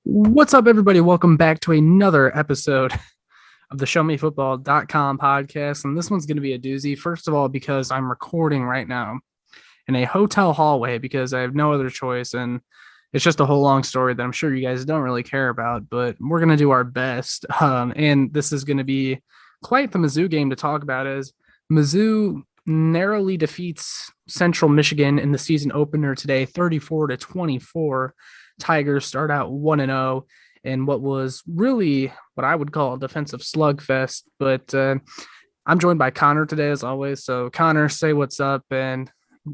What's up, everybody? Welcome back to another episode of the ShowMeFootball.com podcast. And this one's going to be a doozy. First of all, because I'm recording right now in a hotel hallway because I have no other choice. And it's just a whole long story that I'm sure you guys don't really care about, but we're going to do our best. And this is going to be quite the Mizzou game to talk about, as Mizzou narrowly defeats Central Michigan in the season opener today, 34-24. Tigers start out 1-0 in what was really what I would call a defensive slugfest. But I'm joined by Connor today, as always. So, Connor, say what's up and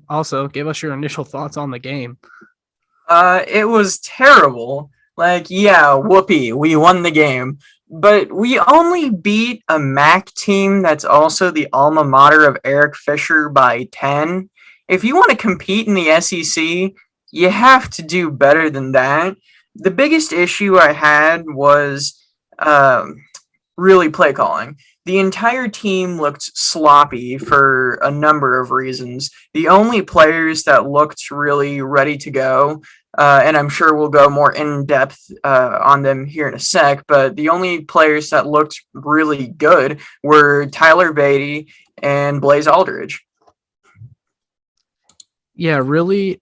also give us your initial thoughts on the game. It was terrible. Whoopee, we won the game. But we only beat a MAC team that's also the alma mater of Eric Fisher by 10. If you want to compete in the SEC, you have to do better than that. The biggest issue I had was really play calling. The entire team looked sloppy for a number of reasons. The only players that looked really ready to go, and I'm sure we'll go more in depth on them here in a sec, but the only players that looked really good were Tyler Beatty and Blaze Aldridge. Yeah, really.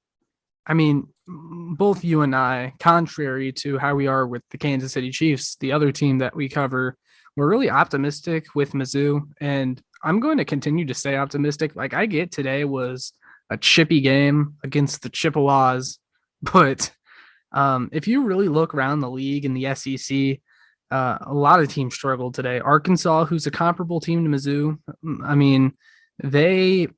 I mean, both you and I, contrary to how we are with the Kansas City Chiefs, the other team that we cover, we're really optimistic with Mizzou, and I'm going to continue to stay optimistic. Like, I get today was a chippy game against the Chippewas, but if you really look around the league in the SEC, a lot of teams struggled today. Arkansas, who's a comparable team to Mizzou, I mean, they,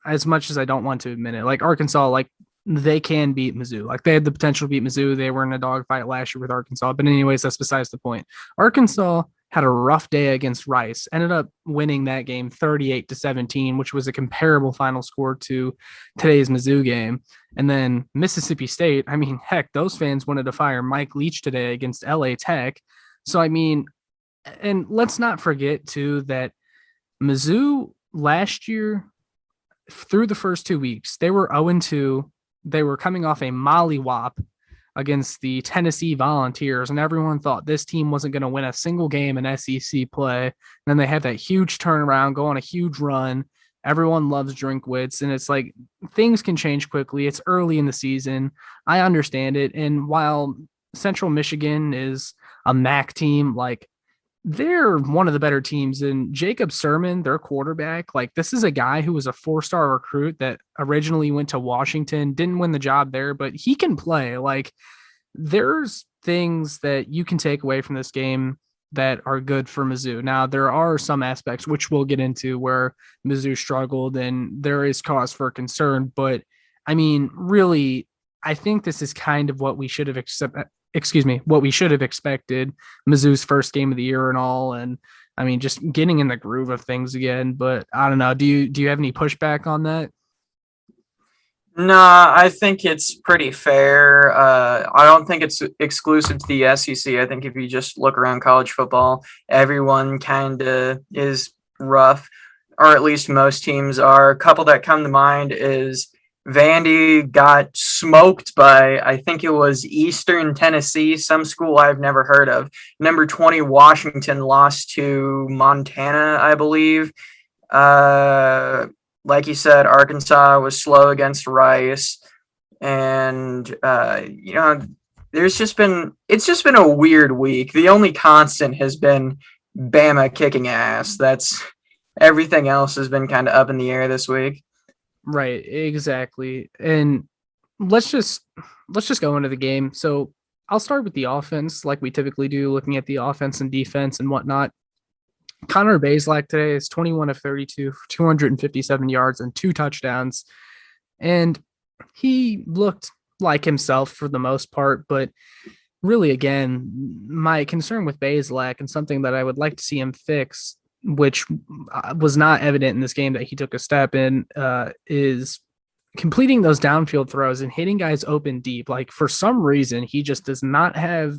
as much as I don't want to admit it, like Arkansas, like they can beat Mizzou. Like they had the potential to beat Mizzou. They were in a dogfight last year with Arkansas. But anyways, that's besides the point. Arkansas had a rough day against Rice, ended up winning that game 38-17, which was a comparable final score to today's Mizzou game. And then Mississippi State, I mean, heck, those fans wanted to fire Mike Leach today against LA Tech. So, I mean, and let's not forget, too, that Mizzou last year, through the first 2 weeks, they were 0-2. They were coming off a mollywop against the Tennessee Volunteers, and everyone thought this team wasn't going to win a single game in SEC play. And then they had that huge turnaround, go on a huge run. Everyone loves Drinkwitz, and it's like things can change quickly. It's early in the season. I understand it. And while Central Michigan is a MAC team, like they're one of the better teams. And Jacob Sermon, their quarterback, like this is a guy who was a 4-star recruit that originally went to Washington, didn't win the job there, but he can play. Like there's things that you can take away from this game that are good for Mizzou. Now, there are some aspects which we'll get into where Mizzou struggled and there is cause for concern. But I mean, really, I think this is kind of what we should have what we should have expected. Mizzou's first game of the year and all. And I mean, just getting in the groove of things again. But I don't know. Do you have any pushback on that? Nah, I think it's pretty fair. I don't think it's exclusive to the SEC. I think if you just look around college football, everyone kind of is rough, or at least most teams are. A couple that come to mind is Vandy got smoked by, I think it was Eastern Tennessee, some school I've never heard of. Number 20, Washington lost to Montana, I believe. Like you said, Arkansas was slow against Rice. And, it's just been a weird week. The only constant has been Bama kicking ass. That's everything else has been kind of up in the air this week. Right, exactly. And let's just go into the game. So I'll start with the offense, like we typically do, looking at the offense and defense and whatnot. Connor Bazelak today is 21 of 32 for 257 yards and 2 touchdowns. And he looked like himself for the most part, but really, again, my concern with Bazelak and something that I would like to see him fix, which was not evident in this game that he took a step in, is completing those downfield throws and hitting guys open deep. Like for some reason, he just does not have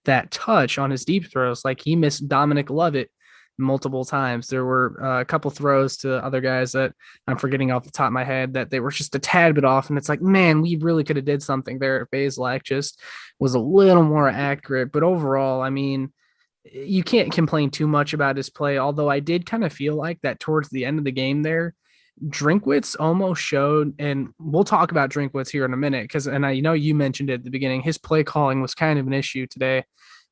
that touch on his deep throws. Like he missed Dominic Lovett multiple times. There were a couple throws to other guys that I'm forgetting off the top of my head that they were just a tad bit off. And it's like, man, we really could have did something there if Bazelak just was a little more accurate. But overall, I mean, you can't complain too much about his play. Although I did kind of feel like that towards the end of the game there, Drinkwitz almost showed, and we'll talk about Drinkwitz here in a minute because, and I know you mentioned it at the beginning, his play calling was kind of an issue today,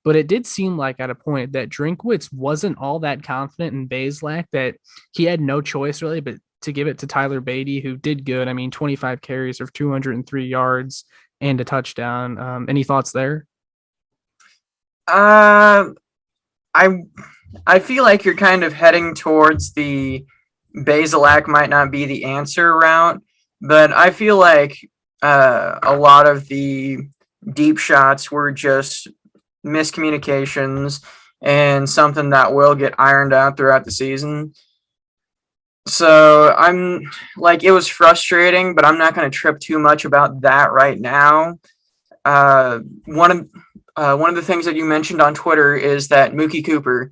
but it did seem like at a point that Drinkwitz wasn't all that confident in Bazelak, that he had no choice really but to give it to Tyler Beatty, who did good. I mean, 25 carries of 203 yards and a touchdown. Any thoughts there? I I feel like you're kind of heading towards the Basilak might not be the answer route, but I feel like a lot of the deep shots were just miscommunications and something that will get ironed out throughout the season. So I'm like, it was frustrating, but I'm not going to trip too much about that right now. Uh, one of one of the things that you mentioned on Twitter is that Mookie Cooper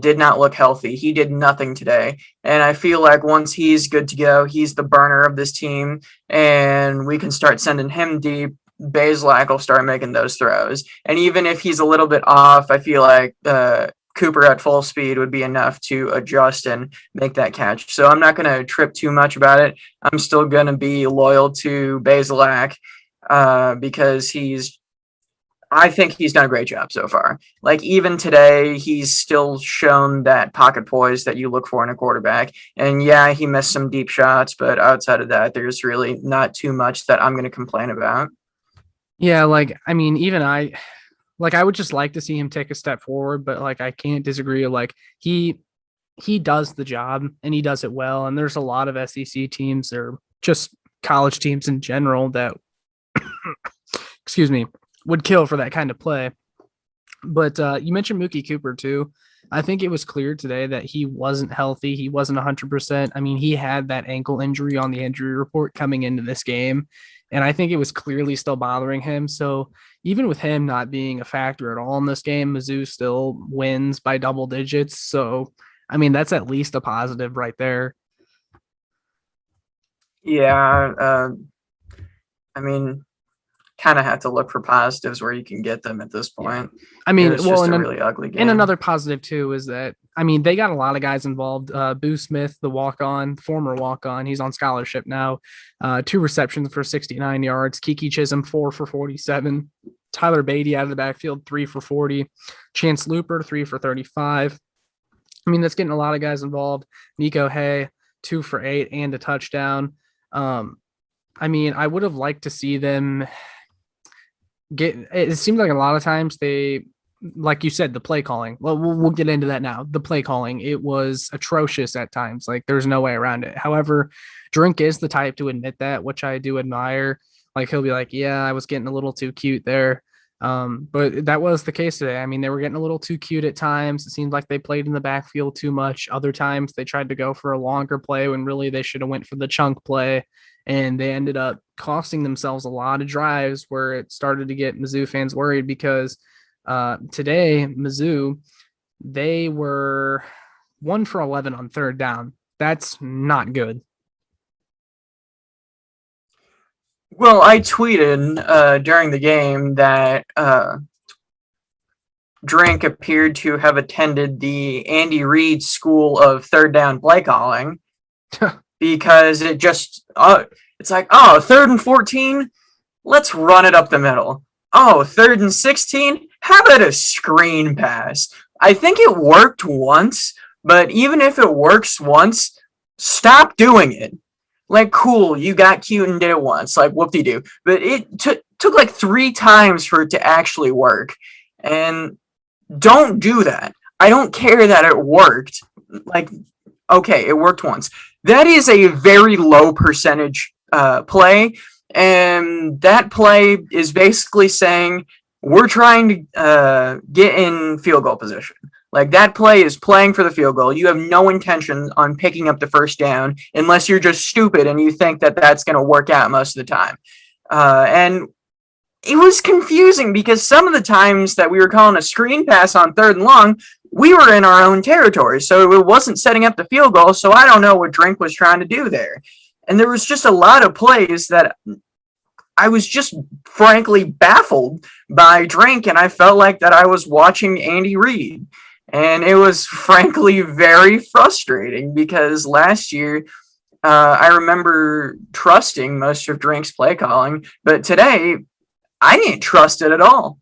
did not look healthy. He did nothing today, and I feel like once he's good to go, he's the burner of this team, and we can start sending him deep. Bazelak will start making those throws, and even if he's a little bit off, I feel like Cooper at full speed would be enough to adjust and make that catch. So I'm not going to trip too much about it. I'm still going to be loyal to Bazelak because I think he's done a great job so far. Like even today, he's still shown that pocket poise that you look for in a quarterback. And yeah, he missed some deep shots, but outside of that, there's really not too much that I'm going to complain about. Yeah, like I mean, even I would just like to see him take a step forward, but like I can't disagree. Like he does the job and he does it well. And there's a lot of SEC teams or just college teams in general that excuse me, would kill for that kind of play. But you mentioned Mookie Cooper too. I think it was clear today that he wasn't healthy. He wasn't 100%. I mean, he had that ankle injury on the injury report coming into this game. And I think it was clearly still bothering him. So even with him not being a factor at all in this game, Mizzou still wins by double digits. So, I mean, that's at least a positive right there. Yeah. I mean, kind of have to look for positives where you can get them at this point. Yeah. I mean, it's just a really ugly game. And another positive too is that I mean they got a lot of guys involved. Boo Smith, the walk-on, former walk-on, he's on scholarship now. 2 receptions for 69 yards. Kiki Chisholm 4 for 47. Tyler Beatty out of the backfield 3 for 40. Chance Looper 3 for 35. I mean that's getting a lot of guys involved. Nico Hay 2 for 8 and a touchdown. I mean I would have liked to see them it seemed like a lot of times they, like you said, the play calling. Well, we'll get into that now. The play calling, it was atrocious at times. Like there's no way around it. However, Drink is the type to admit that, which I do admire. Like he'll be like, yeah, I was getting a little too cute there. But that was the case today. I mean, they were getting a little too cute at times. It seemed like they played in the backfield too much. Other times they tried to go for a longer play when really they should have went for the chunk play. And they ended up costing themselves a lot of drives where it started to get Mizzou fans worried because today, Mizzou, they were 1 for 11 on third down. That's not good. Well, I tweeted during the game that Drink appeared to have attended the Andy Reid School of Third Down Play Calling because it just it's like, oh, 3rd and 14, let's run it up the middle. Oh, 3rd and 16, how about a screen pass? I think it worked once, but even if it works once, stop doing it. Like, cool, you got cute and did it once, like whoop-de-doo. But it took like 3 times for it to actually work. And don't do that. I don't care that it worked. Like, okay, it worked once. That is a very low percentage play. And that play is basically saying, we're trying to get in field goal position. Like that play is playing for the field goal. You have no intention on picking up the first down unless you're just stupid and you think that that's going to work out most of the time. And it was confusing because some of the times that we were calling a screen pass on 3rd and long, we were in our own territory, so it wasn't setting up the field goal. So I don't know what Drink was trying to do there. And there was just a lot of plays that I was just frankly baffled by Drink, and I felt like that I was watching Andy Reid. And it was frankly very frustrating because last year I remember trusting most of Drink's play calling, but today I didn't trust it at all.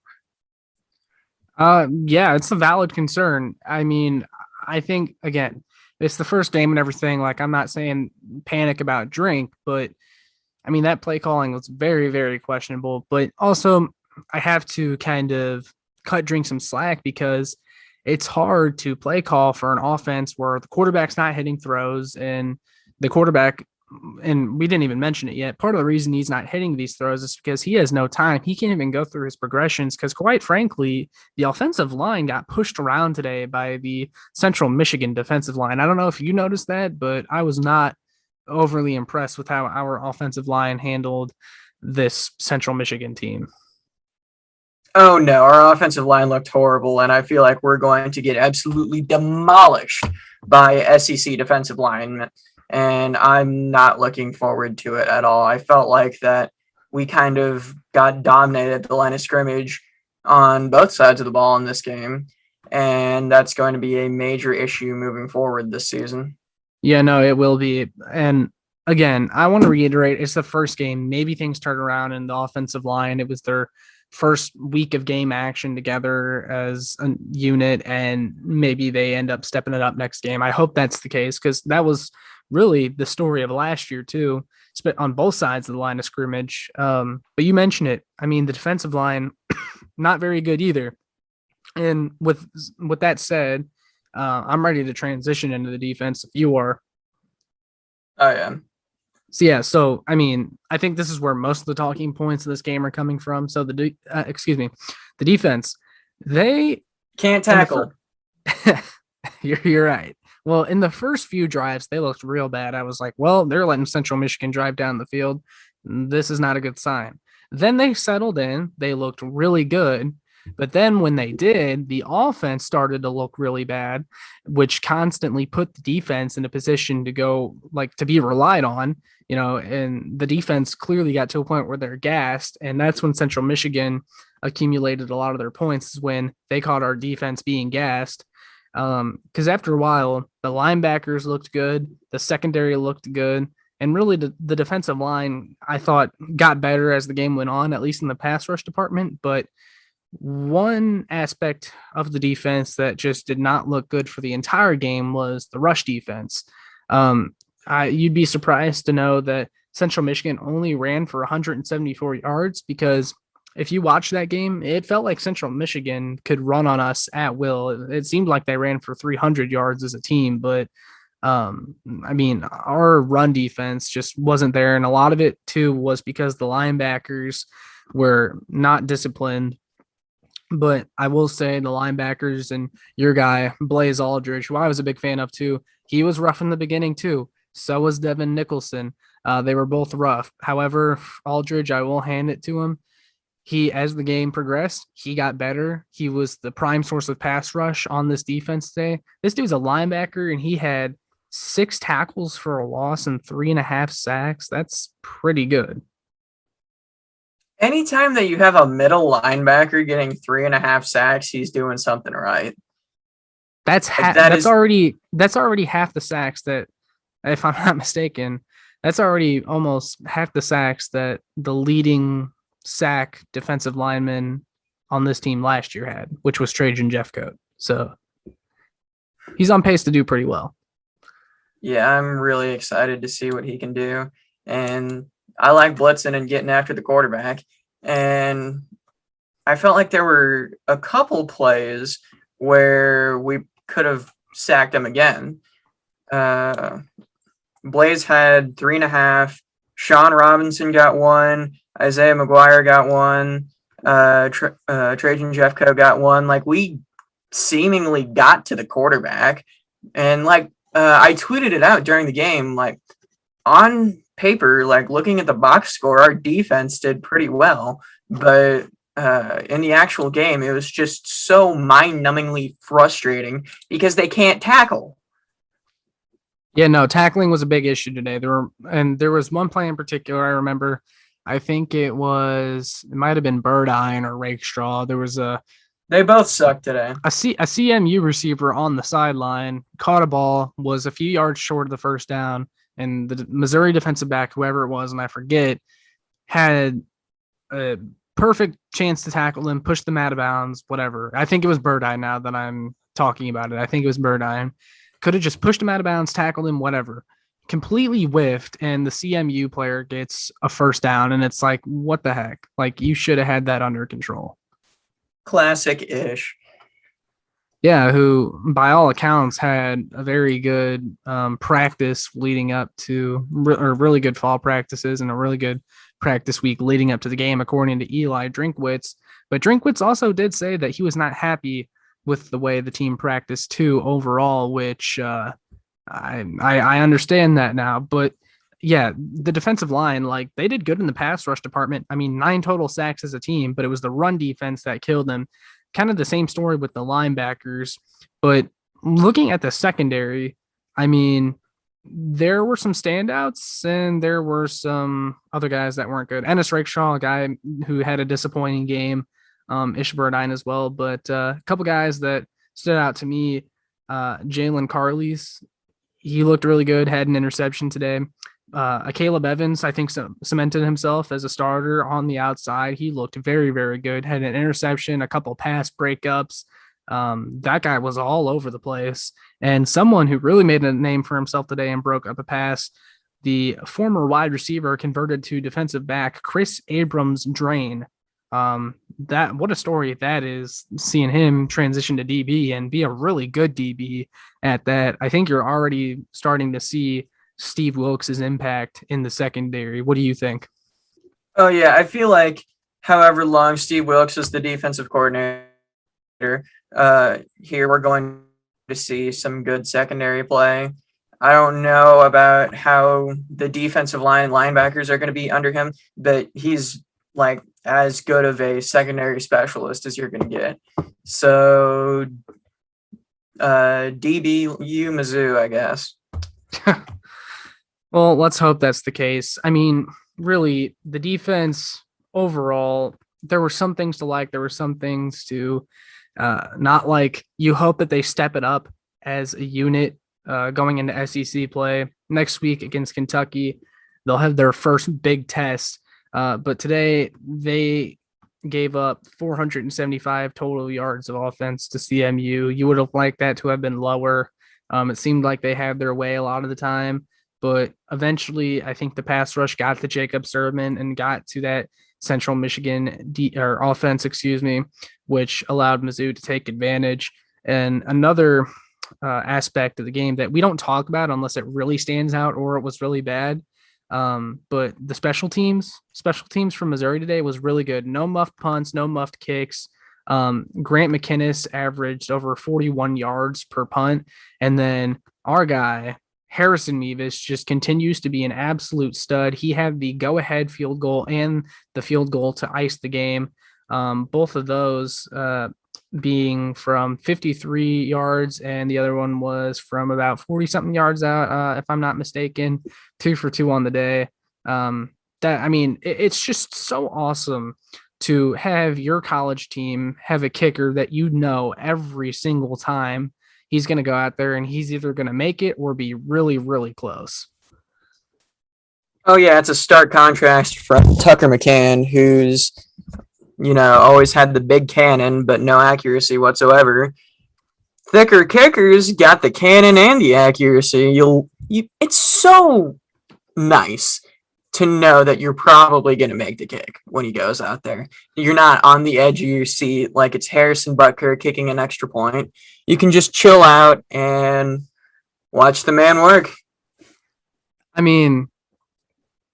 Yeah, it's a valid concern. I mean, I think again, it's the first game and everything. Like, I'm not saying panic about Drink, but I mean that play calling was very, very questionable. But also, I have to kind of cut Drink some slack because it's hard to play call for an offense where the quarterback's not hitting throws and the quarterback, and we didn't even mention it yet. Part of the reason he's not hitting these throws is because he has no time. He can't even go through his progressions because, quite frankly, the offensive line got pushed around today by the Central Michigan defensive line. I don't know if you noticed that, but I was not overly impressed with how our offensive line handled this Central Michigan team. Oh no, our offensive line looked horrible, and I feel like we're going to get absolutely demolished by SEC defensive linemen. And I'm not looking forward to it at all. I felt like that we kind of got dominated at the line of scrimmage on both sides of the ball in this game, and that's going to be a major issue moving forward this season. Yeah, no, it will be. And again, I want to reiterate it's the first game. Maybe things turn around in the offensive line. It was their first week of game action together as a unit, and maybe they end up stepping it up next game. I hope that's the case because that was really the story of last year, too, on both sides of the line of scrimmage. But you mentioned it. I mean, the defensive line, not very good either. And with that said, I'm ready to transition into the defense if you are. I am. So yeah, so I mean, I think this is where most of the talking points of this game are coming from. So the defense, they can't tackle. You're right. Well, in the first few drives, they looked real bad. I was like, well, they're letting Central Michigan drive down the field. This is not a good sign. Then they settled in. They looked really good. But then when they did, the offense started to look really bad, which constantly put the defense in a position to go to be relied on, and the defense clearly got to a point where they're gassed. And that's when Central Michigan accumulated a lot of their points, is when they caught our defense being gassed. Because after a while, the linebackers looked good, the secondary looked good, and really the defensive line, I thought, got better as the game went on, at least in the pass rush department. But one aspect of the defense that just did not look good for the entire game was the rush defense. You'd be surprised to know that Central Michigan only ran for 174 yards because if you watch that game, it felt like Central Michigan could run on us at will. It seemed like they ran for 300 yards as a team, but I mean, our run defense just wasn't there. And a lot of it too was because the linebackers were not disciplined. But I will say the linebackers and your guy, Blaze Aldridge, who I was a big fan of too, he was rough in the beginning too. So was Devin Nicholson. They were both rough. However, Aldridge, I will hand it to him. As the game progressed, he got better. He was the prime source of pass rush on this defense today. This dude's a linebacker, and he had 6 tackles for a loss and 3.5 sacks. That's pretty good. Anytime that you have a middle linebacker getting 3.5 sacks, he's doing something right. That's already half the sacks that, if I'm not mistaken, that's already almost half the sacks that the leading sack defensive lineman on this team last year had, which was Trajan Jeffcoat. So he's on pace to do pretty well. Yeah, I'm really excited to see what he can do. And I like blitzing and getting after the quarterback. And I felt like there were a couple plays where we could have sacked him again. Blaze had 3.5. Sean Robinson got 1. Isaiah McGuire got 1. Trajan Jeffco got 1. Like, we seemingly got to the quarterback. And, I tweeted it out during the game. On paper, looking at the box score, our defense did pretty well. But in the actual game, it was just so mind-numbingly frustrating because they can't tackle. Yeah, no, tackling was a big issue today. There was one play in particular I remember. I think it might have been Birdine or Rakestraw. There was They both suck today. a CMU receiver on the sideline caught a ball, was a few yards short of the first down, and the Missouri defensive back, whoever it was, and I forget, had a perfect chance to tackle him, push them out of bounds, whatever. I think it was Birdine now that I'm talking about it. I think it was Birdine. Could have just pushed him out of bounds, tackled him, whatever. Completely whiffed, and the CMU player gets a first down, and it's like, what the heck? Like, you should have had that under control. Classic-ish. Yeah, who by all accounts had a very good practice leading up to, or really good fall practices and a really good practice week leading up to the game, according to Eli Drinkwitz. But Drinkwitz also did say that he was not happy with the way the team practiced too overall, which I understand that now. But yeah, the defensive line, like they did good in the pass rush department. I mean, 9 total sacks as a team, but it was the run defense that killed them. Kind of the same story with the linebackers. But looking at the secondary, I mean, there were some standouts and there were some other guys that weren't good. Ennis Rakeshaw, a guy who had a disappointing game, Ishburdine as well, but a couple guys that stood out to me. Jalen Carley's, he looked really good, had an interception today. Caleb Evans, I think, cemented himself as a starter on the outside. He looked very, very good, had an interception, a couple pass breakups. That guy was all over the place. And someone who really made a name for himself today and broke up a pass, the former wide receiver converted to defensive back, Chris Abrams Drain. What a story that is, seeing him transition to DB and be a really good DB at that. I think you're already starting to see Steve Wilkes' impact in the secondary. What do you think? Oh, yeah. I feel like however long Steve Wilkes is the defensive coordinator, here we're going to see some good secondary play. I don't know about how the defensive linebackers are going to be under him, but he's like as good of a secondary specialist as you're going to get. So DBU Mizzou, I guess. Well, let's hope that's the case. I mean, really, the defense overall, there were some things to like. There were some things to not like. You hope that they step it up as a unit going into SEC play next week against Kentucky. They'll have their first big test. But today they gave up 475 total yards of offense to CMU. You would have liked that to have been lower. It seemed like they had their way a lot of the time. But eventually, I think the pass rush got to Jacob Sermon and got to that Central Michigan offense, which allowed Mizzou to take advantage. And another aspect of the game that we don't talk about unless it really stands out or it was really bad. But the special teams from Missouri today was really good. No muffed punts, no muffed kicks. Grant McInnes averaged over 41 yards per punt. And then our guy, Harrison Mevis, just continues to be an absolute stud. He had the go-ahead field goal and the field goal to ice the game. Both of those being from 53 yards, and the other one was from about 40-something yards out, if I'm not mistaken. 2 for 2 on the day. It's just so awesome to have your college team have a kicker that you know every single time he's going to go out there and he's either going to make it or be really, really close. Oh, yeah, it's a stark contrast from Tucker McCann, who's, always had the big cannon, but no accuracy whatsoever. Thicker kickers got the cannon and the accuracy. It's so nice to know that you're probably going to make the kick when he goes out there. You're not on the edge of your seat like it's Harrison Butker kicking an extra point. You can just chill out and watch the man work. I mean,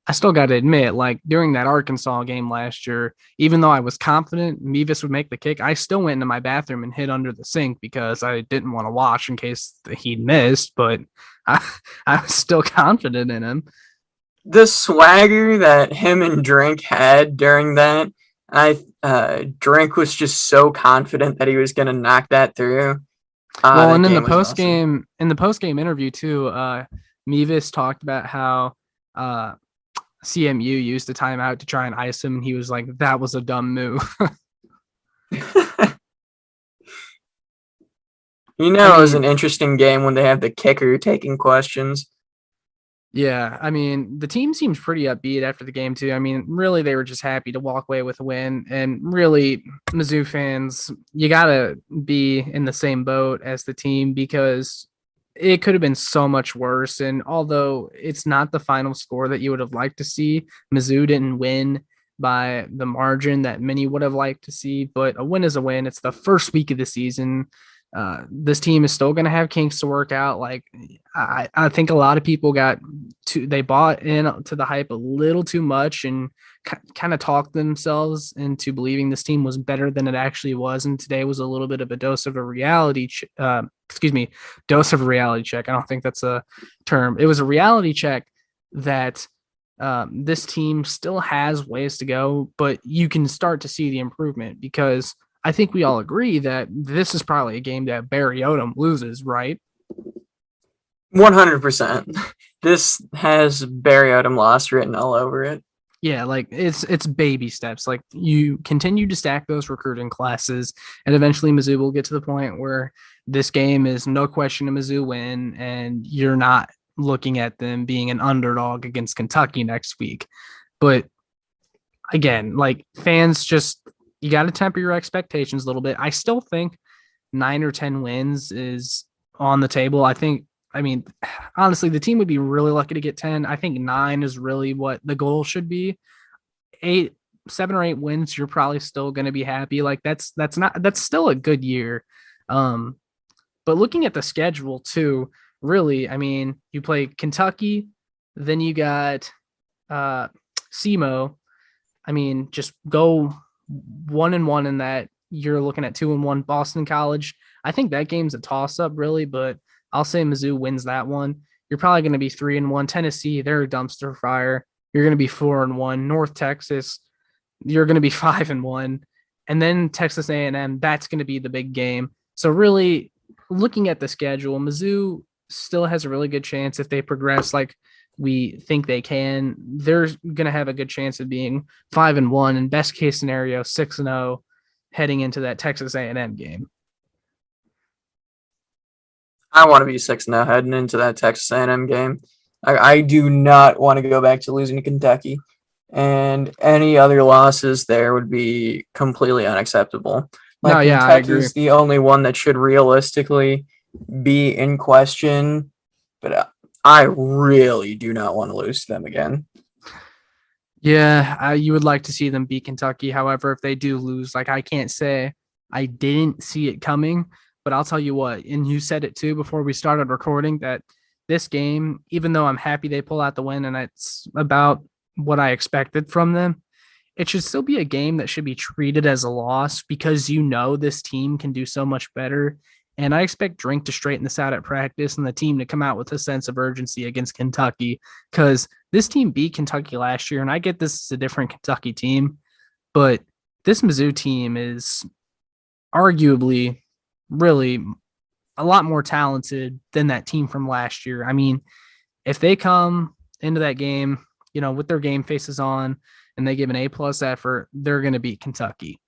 I still got to admit, like during that Arkansas game last year, even though I was confident Mevis would make the kick, I still went into my bathroom and hid under the sink because I didn't want to watch in case he missed, but I was still confident in him. The swagger that him and Drink had during that, Drink was just so confident that he was going to knock that through. Well, and Game was awesome. in the post game interview too, Mevis talked about how uh, CMU used a timeout to try and ice him, and he was like, "That was a dumb move." I It was mean, an interesting game when they have the kicker taking questions. yeah, I mean, the team seems pretty upbeat after the game too. I mean, really, they were just happy to walk away with a win, and really, Mizzou fans, you gotta be in the same boat as the team because it could have been so much worse. And although it's not the final score that you would have liked to see, Mizzou didn't win by the margin that many would have liked to see. But a win is a win. It's the first week of the season. This team is still going to have kinks to work out. Like I think a lot of people they bought in to the hype a little too much and kind of talked themselves into believing this team was better than it actually was. And today was a little bit of a dose of a dose of a reality check. I don't think that's a term. It was a reality check that this team still has ways to go, but you can start to see the improvement because I think we all agree that this is probably a game that Barry Odom loses, right? 100%. This has Barry Odom loss written all over it. Yeah, like it's baby steps. Like you continue to stack those recruiting classes, and eventually Mizzou will get to the point where this game is no question a Mizzou win, and you're not looking at them being an underdog against Kentucky next week. But again, like fans just you got to temper your expectations a little bit. I still think 9 or 10 wins is on the table. I mean, honestly, the team would be really lucky to get 10. I think 9 is really what the goal should be. 8, 7 or 8 wins, you're probably still going to be happy. Like that's still a good year. Um, but looking at the schedule too, really, I mean, you play Kentucky, then you got uh SEMO. I mean, just go 1-1 in that. You're looking at 2-1 Boston College. I think that game's a toss up, really, but I'll say Mizzou wins that one. You're probably going to be 3-1 Tennessee. They're a dumpster fire. You're going to be 4-1 North Texas. You're going to be 5-1, and then Texas A&M. That's going to be the big game. So really, looking at the schedule, Mizzou still has a really good chance if they progress like we think they can. They're going to have a good chance of being 5-1, and best case scenario 6-0 heading into that Texas A&M game. I want to be 6-0 heading into that Texas A&M game. I do not want to go back to losing to Kentucky, and any other losses there would be completely unacceptable. No, Like yeah, I agree. Kentucky's the only one that should realistically be in question, but I really do not want to lose to them again. Yeah, you would like to see them beat Kentucky. However, if they do lose, like I can't say I didn't see it coming, but I'll tell you what, and you said it too before we started recording, that this game, even though I'm happy they pull out the win and it's about what I expected from them, it should still be a game that should be treated as a loss because you know this team can do so much better. And I expect Drink to straighten this out at practice and the team to come out with a sense of urgency against Kentucky because this team beat Kentucky last year. And I get this is a different Kentucky team, but this Mizzou team is arguably really a lot more talented than that team from last year. I mean, if they come into that game, with their game faces on and they give an A+ effort, they're going to beat Kentucky.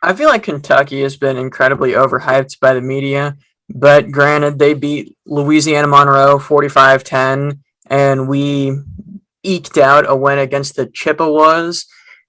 I feel like Kentucky has been incredibly overhyped by the media, but granted, they beat Louisiana Monroe 45-10, and we eked out a win against the Chippewas.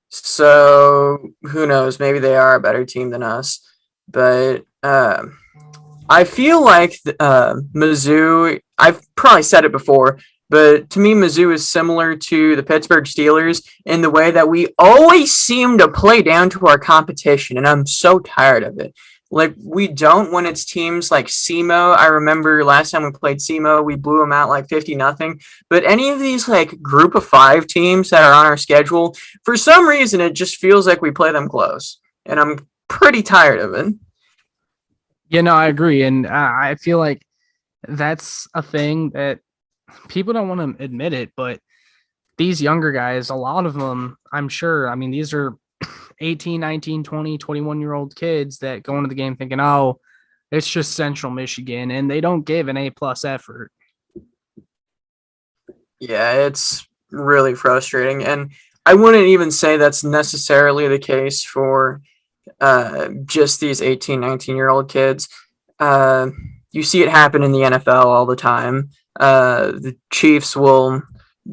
So who knows? Maybe they are a better team than us. But I feel like Mizzou, I've probably said it before, but to me, Mizzou is similar to the Pittsburgh Steelers in the way that we always seem to play down to our competition, and I'm so tired of it. Like, we don't when it's teams like SEMO. I remember last time we played SEMO, we blew them out like 50-0. But any of these like group of 5 teams that are on our schedule, for some reason, it just feels like we play them close. And I'm pretty tired of it. Yeah, no, I agree. And I feel like that's a thing that people don't want to admit it, but these younger guys, a lot of them, I'm sure, I mean, these are 18, 19, 20, 21-year-old kids that go into the game thinking, oh, it's just Central Michigan, and they don't give an A+ effort. Yeah, it's really frustrating. And I wouldn't even say that's necessarily the case for just these 18, 19-year-old kids. Uh, you see it happen in the NFL all the time. The Chiefs will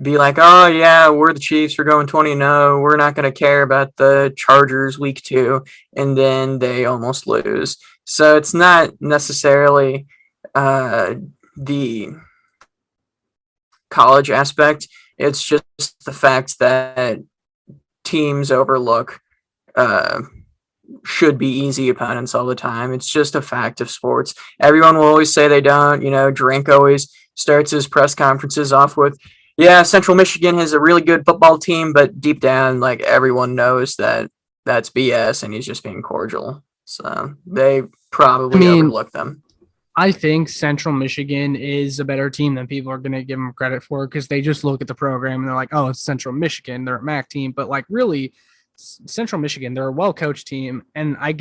be like, oh, yeah, we're the Chiefs. We're going 20-0. We're not going to care about the Chargers week 2. And then they almost lose. So it's not necessarily the college aspect. It's just the fact that teams overlook uh, should be easy opponents all the time. It's just a fact of sports. Everyone will always say they don't. Drink always starts his press conferences off with, yeah, Central Michigan has a really good football team, but deep down, like, everyone knows that that's BS and he's just being cordial. So they I probably mean, overlook them. I think Central Michigan is a better team than people are going to give them credit for because they just look at the program and they're like, oh, it's Central Michigan. They're a MAC team. But like, really, Central Michigan, they're a well coached team. And I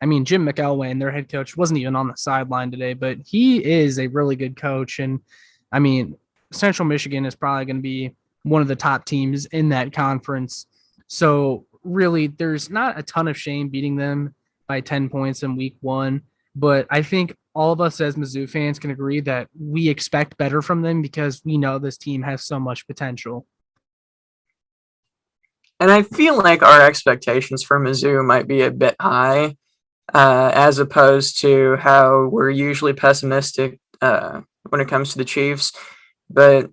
mean, Jim McElwain, their head coach, wasn't even on the sideline today, but he is a really good coach. And I mean, Central Michigan is probably going to be one of the top teams in that conference. So really, there's not a ton of shame beating them by 10 points in week 1. But I think all of us as Mizzou fans can agree that we expect better from them because we know this team has so much potential. And I feel like our expectations for Mizzou might be a bit high, as opposed to how we're usually pessimistic when it comes to the Chiefs. But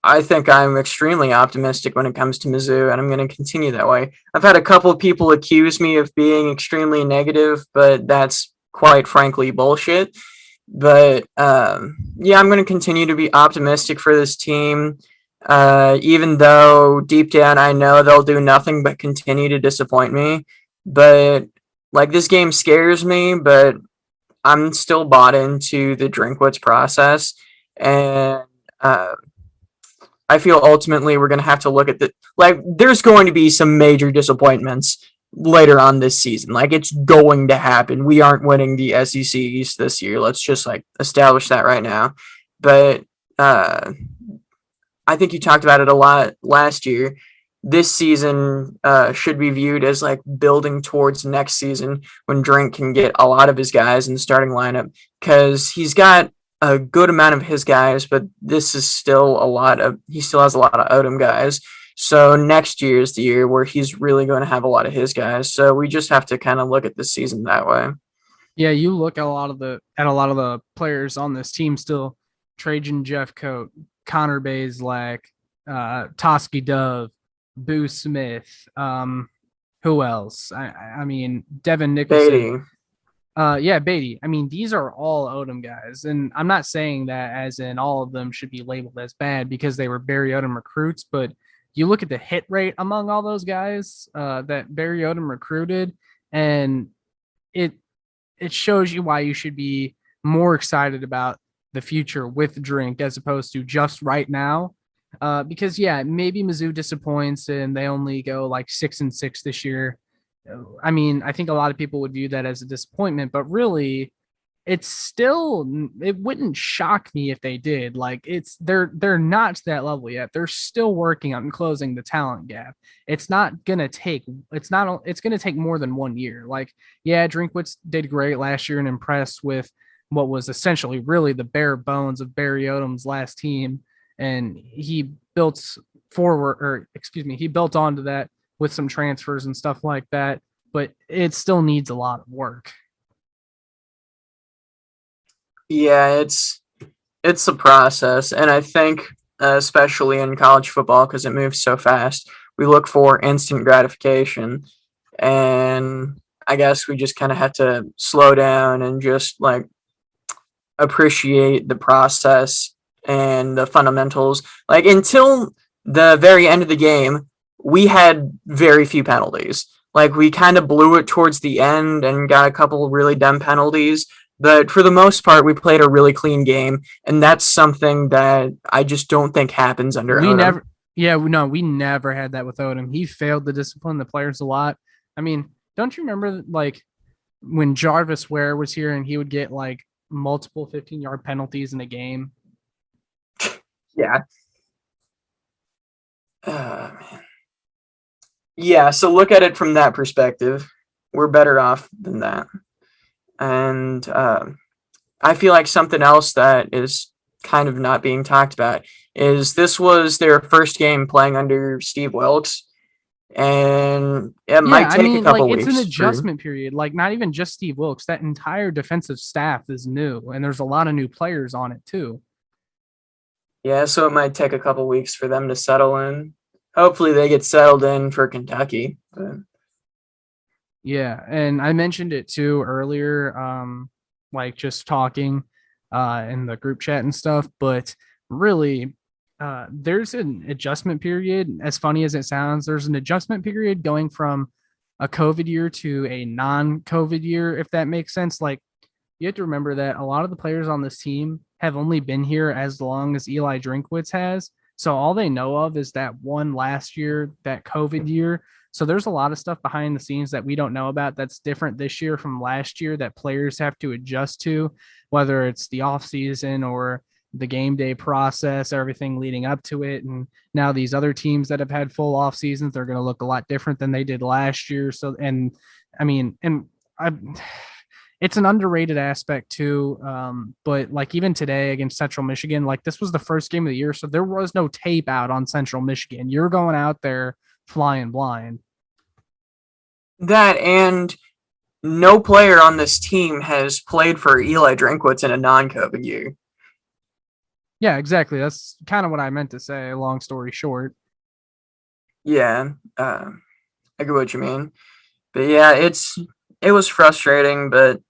I think I'm extremely optimistic when it comes to Mizzou, and I'm going to continue that way. I've had a couple of people accuse me of being extremely negative, but that's quite frankly bullshit. But yeah, I'm going to continue to be optimistic for this team, even though deep down I know they'll do nothing but continue to disappoint me. But like, this game scares me, but I'm still bought into the Drinkwitz process, and I feel ultimately we're going to have to look at there's going to be some major disappointments later on this season. Like, it's going to happen. We aren't winning the SEC East this year. Let's just establish that right now. But I think you talked about it a lot last year. This season should be viewed as building towards next season when Drink can get a lot of his guys in the starting lineup, because he's got a good amount of his guys, but this is still he still has a lot of Odom guys. So next year is the year where he's really going to have a lot of his guys. So we just have to kind of look at this season that way. Yeah, you look at a lot of the players on this team still: Trajan Jeffcoat, Connor Bazelak, Toski Dove, Boo Smith. Who else? I mean, Devin Nicholson. Beatty. Yeah, Beatty. I mean, these are all Odom guys, and I'm not saying that as in all of them should be labeled as bad because they were Barry Odom recruits, but you look at the hit rate among all those guys that Barry Odom recruited, and it shows you why you should be more excited about the future with Drink as opposed to just right now. Because yeah, maybe Mizzou disappoints and they only go 6-6 this year. I mean, I think a lot of people would view that as a disappointment, but really, it wouldn't shock me if they did. They're not to that level yet. They're still working on closing the talent gap. It's gonna take more than 1 year. Yeah, Drinkwitz did great last year and impressed with what was essentially really the bare bones of Barry Odom's last team, and he built onto that with some transfers and stuff like that, but it still needs a lot of work. Yeah, it's a process, and I think especially in college football, because it moves so fast, we look for instant gratification, and I guess we just kind of have to slow down and just appreciate the process and the fundamentals. Until the very end of the game, we had very few penalties. We kind of blew it towards the end and got a couple really dumb penalties. But for the most part, we played a really clean game, and that's something that I just don't think happens under Odom. Yeah, no, we never had that without him. He failed to discipline the players a lot. I mean, don't you remember like when Jarvis Ware was here and he would get like multiple 15-yard penalties in a game? Yeah. Man. Yeah, so look at it from that perspective. We're better off than that. And I feel like something else that is kind of not being talked about is this was their first game playing under Steve Wilkes, and it Yeah, might I take a mean, like couple it's an weeks for. adjustment period. Like not even just Steve Wilkes, that entire defensive staff is new, and there's a lot of new players on it too. Yeah, so it might take a couple weeks for them to settle in. Hopefully, they get settled in for Kentucky. But Yeah, and I mentioned it too earlier, like just talking in the group chat and stuff, but really there's an adjustment period. As funny as it sounds, there's an adjustment period going from a COVID year to a non-COVID year, if that makes sense. Like you have to remember that a lot of the players on this team have only been here as long as Eli Drinkwitz has. So all they know of is that one last year, that COVID year. So there's a lot of stuff behind the scenes that we don't know about that's different this year from last year that players have to adjust to, whether it's the off season or the game day process, everything leading up to it. And now these other teams that have had full off seasons, they're going to look a lot different than they did last year. So, and I mean, and I, it's an underrated aspect too. But like even today against Central Michigan, like this was the first game of the year, so there was no tape out on Central Michigan. You're going out there flying blind. that and no player on this team has played for Eli Drinkwitz in a non-COVID year. Yeah, exactly. That's kind of what I meant to say. Long story short. Yeah, I get what you mean. But yeah, it was frustrating, but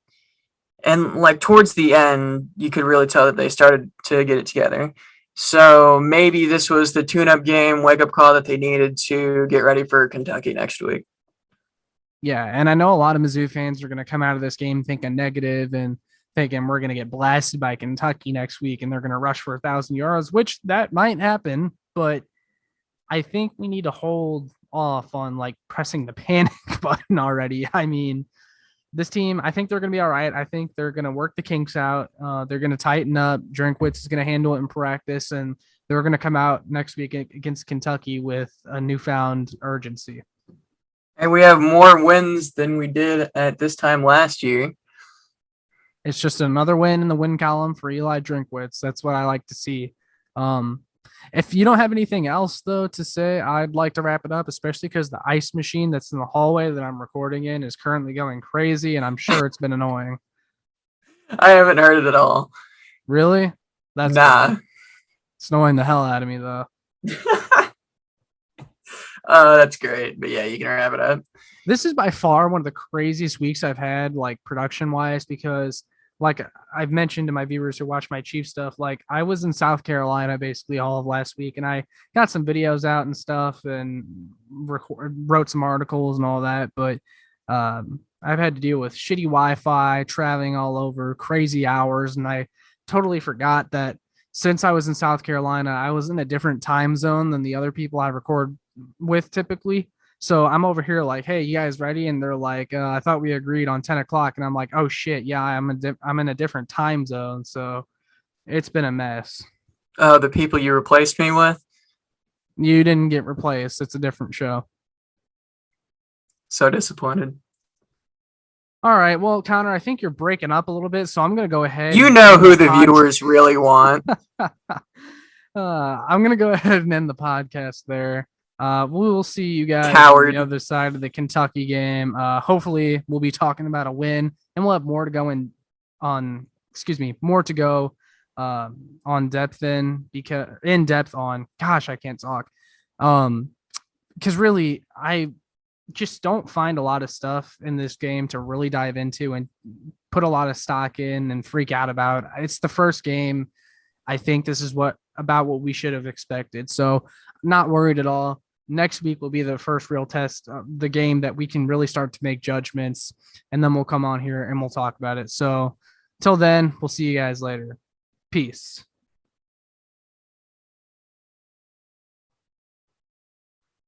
and like towards the end, you could really tell that they started to get it together. So maybe this was the tune-up game, wake-up call that they needed to get ready for Kentucky next week. Yeah, and I know a lot of Mizzou fans are going to come out of this game thinking negative and thinking we're going to get blasted by Kentucky next week and they're going to rush for 1,000 yards, which that might happen. But I think we need to hold off on like pressing the panic button already. I mean, this team, I think they're going to be all right. I think they're going to work the kinks out. They're going to tighten up. Drinkwitz is going to handle it in practice, and they're going to come out next week against Kentucky with a newfound urgency. And we have more wins than we did at this time last year. It's just another win in the win column for Eli Drinkwitz. That's what I like to see. Um, if you don't have anything else though to say, I'd like to wrap it up, especially because the ice machine that's in the hallway that I'm recording in is currently going crazy, and I'm sure it's been annoying. I haven't heard it at all. Really? That's Nah. good. It's annoying the hell out of me though. That's great. But yeah, you can wrap it up. This is by far one of the craziest weeks I've had, like production wise, because like I've mentioned to my viewers who watch my Chief stuff, like I was in South Carolina basically all of last week, and I got some videos out and stuff, and wrote some articles and all that. But I've had to deal with shitty Wi-Fi, traveling all over, crazy hours, and I totally forgot that since I was in South Carolina, I was in a different time zone than the other people I record with typically. So I'm over here like, hey, you guys ready? And they're like, I thought we agreed on 10 o'clock. And I'm like, oh shit, yeah, I'm in a different time zone. So it's been a mess. The people you replaced me with. You didn't get replaced. It's a different show. So disappointed. All right. Well, Connor, I think you're breaking up a little bit. So I'm going to go ahead. You know who the viewers really want. I'm going to go ahead and end the podcast there. We will see you guys Coward. on the other side of the Kentucky game. Hopefully we'll be talking about a win, and we'll have more to go more to go on depth in depth on, gosh, I can't talk. Because really I just don't find a lot of stuff in this game to really dive into and put a lot of stock in and freak out about. It's the first game. I think this is what we should have expected. So not worried at all. Next week will be the first real test, the game that we can really start to make judgments, and then we'll come on here and we'll talk about it. So till then, we'll see you guys later. Peace.